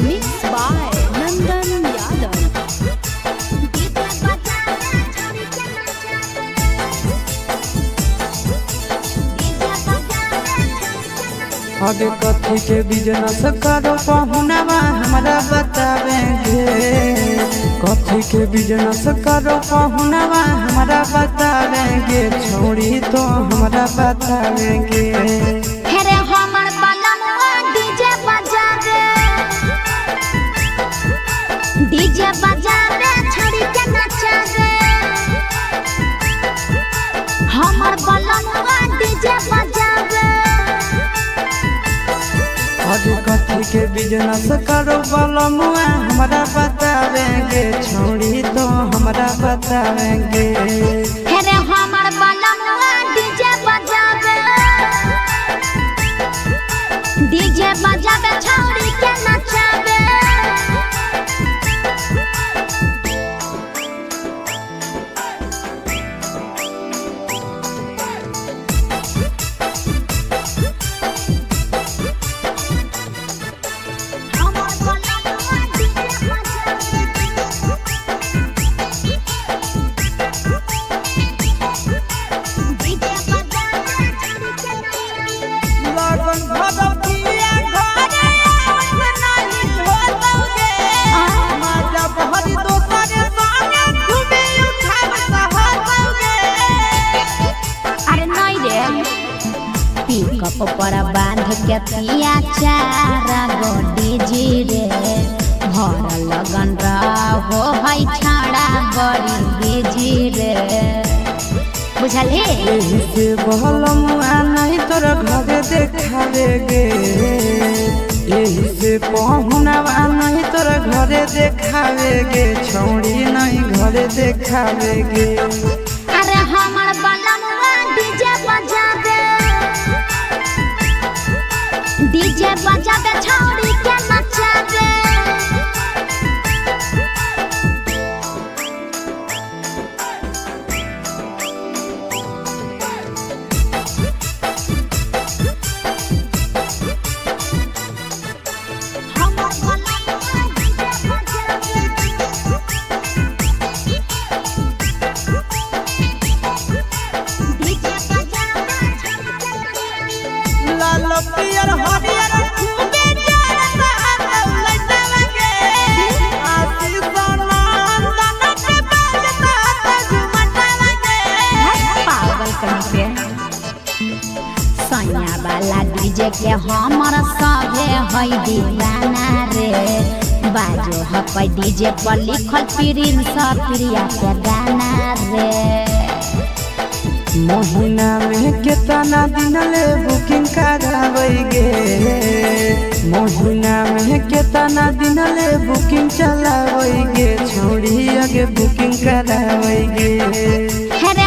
Mixed by Nandan Yadav. आगे कथी के बिजनेस करो पहुनवा हमरा बतावेंगे। कथी के बिजनेस करो पहुनवा हमरा बतावेंगे। छोड़ी तो हमरा बतावेंगे। हेरे हमर बलनुआ डीजे बजावे छड़ी के नचावे। हमर बलनुआ डीजे बजावे। आगे कथी के बिजनेस करो बलमुआ हमरा बतावेंगे। छोड़ी तो हमरा बतावेंगे। हेरे हमर बलनुआ डीजे बजावे छड़ी के नचावे। पिकअप पर बांध के पिया चारा गोडी जी रे। भर लगन रहो है छाड़ा बड़ी बीजी रे। बुझली यही से बलमुआ नहीं तोर घरे देखावेगे। यही से पहुनवा नहीं तोर घरे देखावेगे। छोड़ी नहीं घरे देखावेगे। अरे हमर बलमुआ डीजे बजावे छौड़ी के नचावे। लाल पियर हरियर खूबे जरता लइटा लगे। आशीष नंदन के बजता झुमटा लगे। पागल कहीं पे सैया वाला डीजे के हमर सभे है दीवाना रे। बाजो है डीजे पर लिखल प्रिंस प्रिया के गाना रे। महीना में कितना दिन ले बुकिंग करावेगे। महीना में कितना दिन ले बुकिंग चलावेगे। छोड़ी आगे बुकिंग करावेगे। हेरे